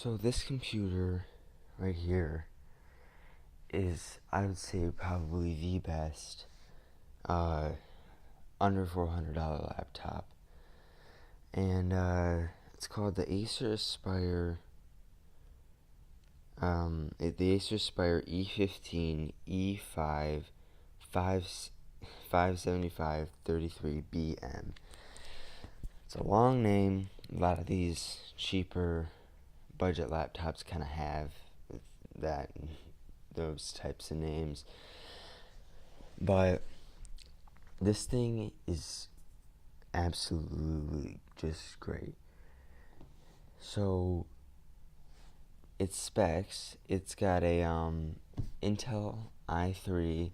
So this computer right here is, I would say, probably the best under $400 laptop. And it's called the Acer Aspire, the Acer Aspire e15 e5-575-33bm. It's a long name. A lot of these cheaper budget laptops kind of have that, those types of names. But this thing is absolutely just great. So its specs, it's got a Intel i3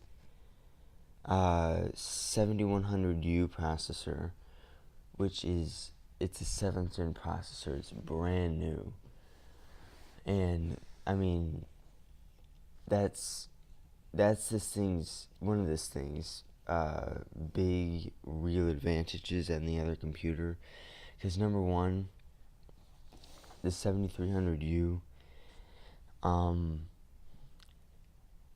7100U processor, which is, it's a 7th gen processor. It's brand new. And I mean, that's one of this thing's big real advantages than the other computer, because number one, the 7300U,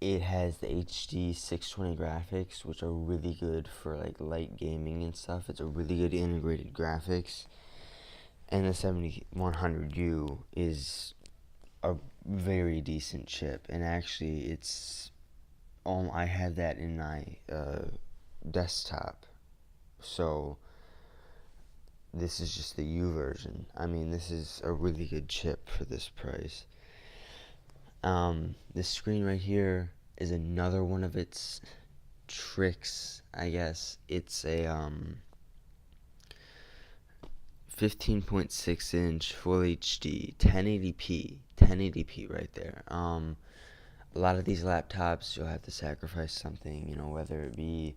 it has the HD 620 graphics, which are really good for like light gaming and stuff. It's a really good integrated graphics. And the 7100U is a very decent chip, and actually it's I had that in my desktop. So this is just the U version. I mean, this is a really good chip for this price. This screen right here is another one of its tricks, I guess. It's a 15.6 inch full HD 1080p right there. A lot of these laptops, you'll have to sacrifice something, whether it be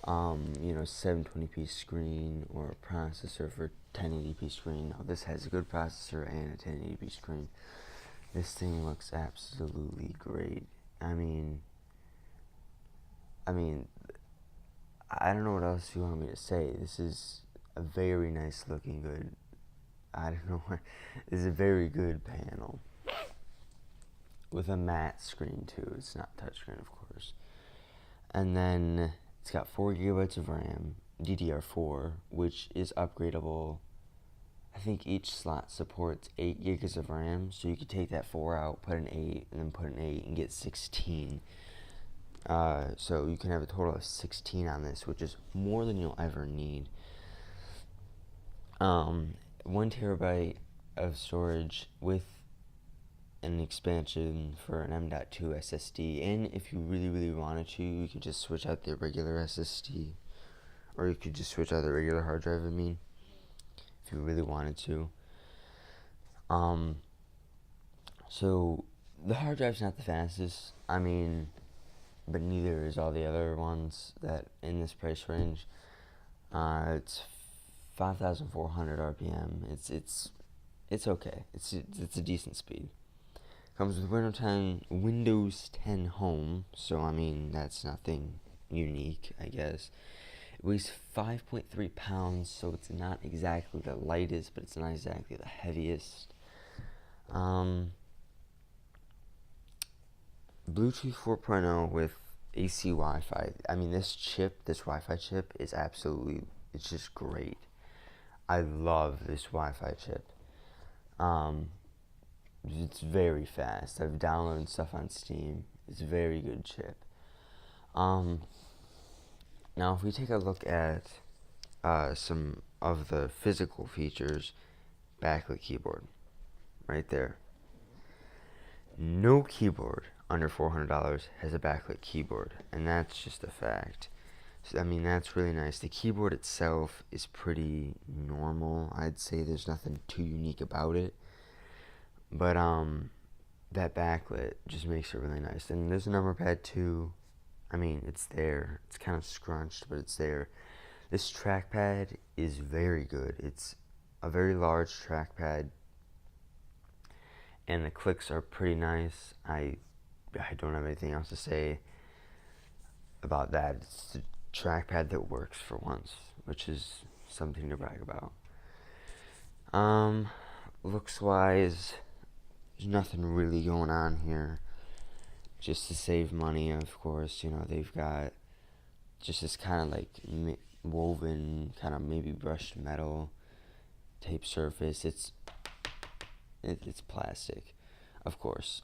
720p screen or a processor for 1080p screen. Now, this has a good processor and a 1080p screen. This thing looks absolutely great. I mean, I don't know what else you want me to say. This is a very nice looking good. I don't know. This is a very good panel with a matte screen too. It's not touchscreen, of course. And then it's got 4 gigabytes of RAM, DDR4, which is upgradable. I think each slot supports 8 gigs of RAM, so you could take that 4 out, put an 8, and then put an 8 and get 16. So you can have a total of 16 on this, which is more than you'll ever need. 1 terabyte of storage with an expansion for an M.2 SSD, and if you really wanted to, you could just switch out the regular SSD, or you could just switch out the regular hard drive, if you really wanted to. So the hard drive's not the fastest, but neither is all the other ones that in this price range. It's 5,400 RPM. It's okay. It's a decent speed. Comes with Windows 10 Home, so that's nothing unique, I guess. It weighs 5.3 pounds, so it's not exactly the lightest, but it's not exactly the heaviest. Bluetooth 4.0 with AC Wi-Fi. This Wi-Fi chip is it's just great. I love this Wi-Fi chip. It's very fast. I've downloaded stuff on Steam. It's a very good chip. Now, if we take a look at some of the physical features, backlit keyboard, right there. No keyboard under $400 has a backlit keyboard, and that's just a fact. So, that's really nice. The keyboard itself is pretty normal. I'd say there's nothing too unique about it. But that backlit just makes it really nice. And there's a number pad too. It's there. It's kind of scrunched, but it's there. This trackpad is very good. It's a very large trackpad, and the clicks are pretty nice. I don't have anything else to say about that. It's a trackpad that works for once, which is something to brag about. Looks wise, there's nothing really going on here. Just to save money, of course, they've got just this kind of like woven, kind of maybe brushed metal tape surface. It's plastic, of course.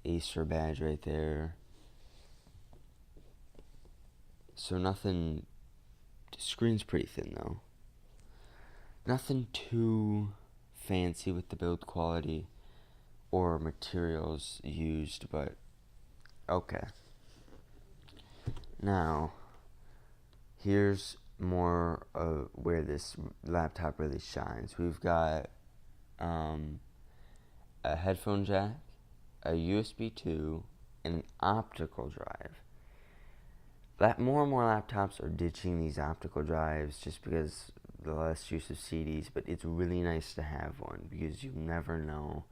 Acer badge right there. So nothing. The screen's pretty thin though. Nothing too fancy with the build quality or materials used, but okay. Now, here's more of where this laptop really shines. We've got a headphone jack, a USB 2, and an optical drive. More and more laptops are ditching these optical drives just because the less use of CDs, but it's really nice to have one because you never know,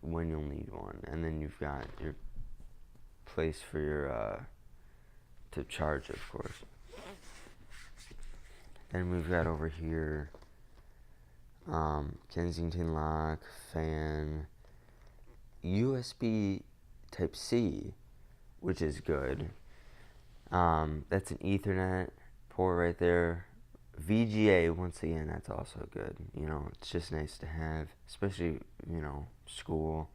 when you'll need one. And then you've got your place for your, to charge, of course. Then we've got over here, Kensington lock, fan, USB Type-C, which is good. That's an Ethernet port right there. VGA, once again, that's also good. It's just nice to have, especially, school.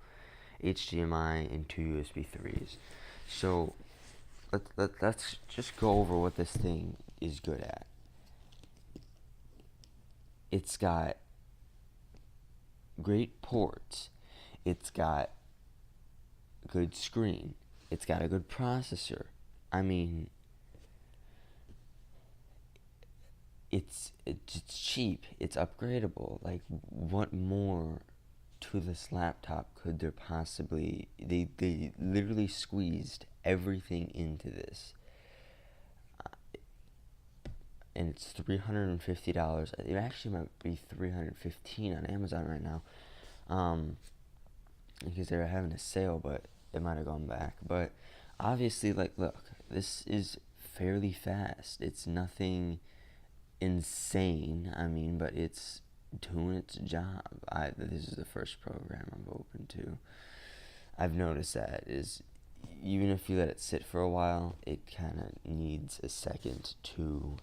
HDMI and 2 USB 3s. So, let's just go over what this thing is good at. It's got great ports. It's got a good screen. It's got a good processor. I mean, it's cheap. It's upgradable. Like, what more to this laptop could there possibly? They literally squeezed everything into this. And it's $350. It actually might be $315 on Amazon right now, because they were having a sale, but it might have gone back. But obviously, look, this is fairly fast. It's nothing insane. But it's doing its job. This is the first program I've opened to. I've noticed that is, even if you let it sit for a while, it kind of needs a second to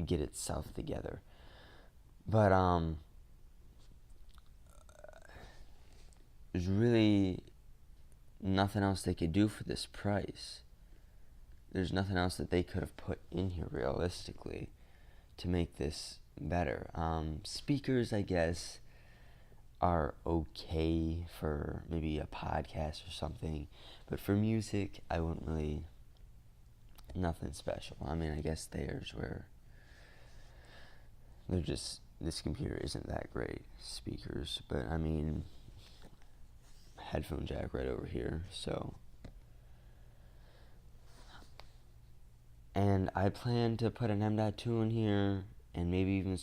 get itself together. But there's really nothing else they could do for this price. There's nothing else that they could have put in here realistically to make this better. Speakers, I guess, are okay for maybe a podcast or something, but for music, I wouldn't really. Nothing special. I guess theirs where they're just, this computer isn't that great. Speakers, but headphone jack right over here. So, and I plan to put an M.2 in here, and maybe even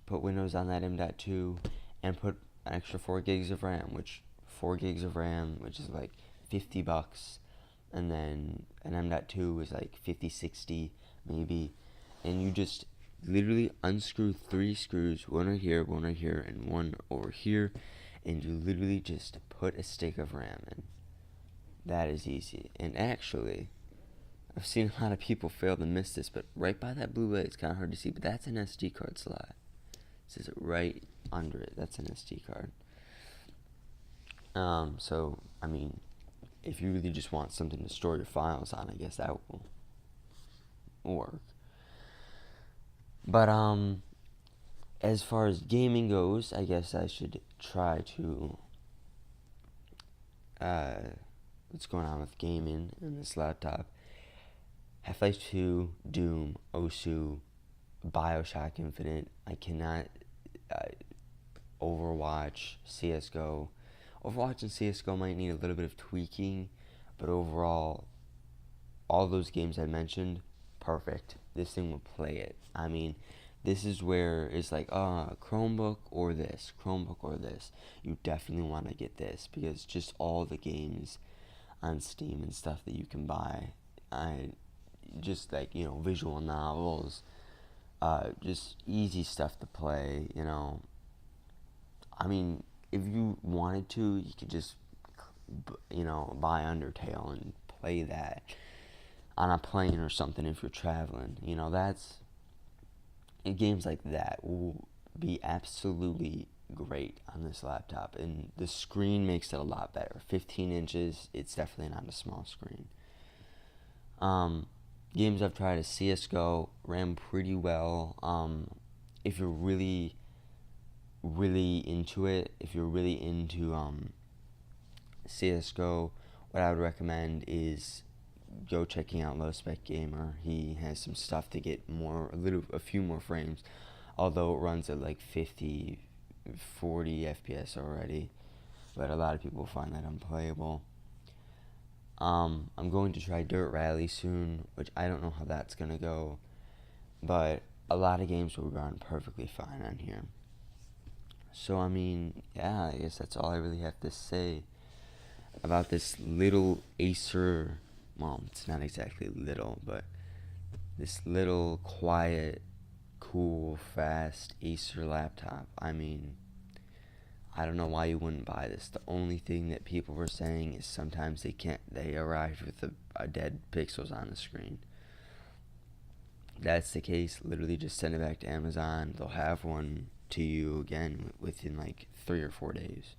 put Windows on that M.2, and put an extra 4 gigs of RAM, which is like $50, and then an M.2 is like 50, 60 maybe, and you just literally unscrew 3 screws, one right here, and one over here, and you literally just put a stick of RAM in. That is easy. And actually, I've seen a lot of people fail to miss this, but right by that blue light, it's kind of hard to see, but that's an SD card slot. It says it right under it. That's an SD card. So, if you really just want something to store your files on, I guess that will work. But, as far as gaming goes, I guess I should try to, what's going on with gaming in this laptop. Half-Life 2, Doom, Osu, Bioshock Infinite. I cannot, Overwatch, CSGO. Overwatch and CSGO might need a little bit of tweaking, but overall, all those games I mentioned, perfect. This thing will play it. This is where it's like, Chromebook or this. You definitely want to get this, because just all the games on Steam and stuff that you can buy, just like, visual novels, just easy stuff to play, I mean, if you wanted to, you could just, buy Undertale and play that on a plane or something if you're traveling. Games like that will be absolutely great on this laptop, and the screen makes it a lot better. 15 inches, it's definitely not a small screen. Games I've tried is CSGO, ran pretty well. If you're really, really into it, if you're really into CSGO, what I would recommend is go checking out Low Spec Gamer. He has some stuff to get a few more frames, although it runs at like 50, 40 FPS already, but a lot of people find that unplayable. I'm going to try Dirt Rally soon, which I don't know how that's gonna go, but a lot of games will run perfectly fine on here. So I mean, yeah, I guess that's all I really have to say about this little Acer. Well, it's not exactly little, but this little quiet, cool, fast Acer laptop. I mean, I don't know why you wouldn't buy this. The only thing that people were saying is sometimes they arrive with a dead pixels on the screen. If that's the case, literally just send it back to Amazon. They'll have one to you again within like 3 or 4 days.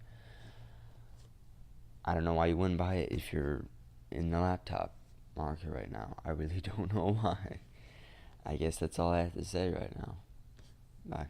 I don't know why you wouldn't buy it if you're in the laptop market right now. I really don't know why. I guess that's all I have to say right now. Bye.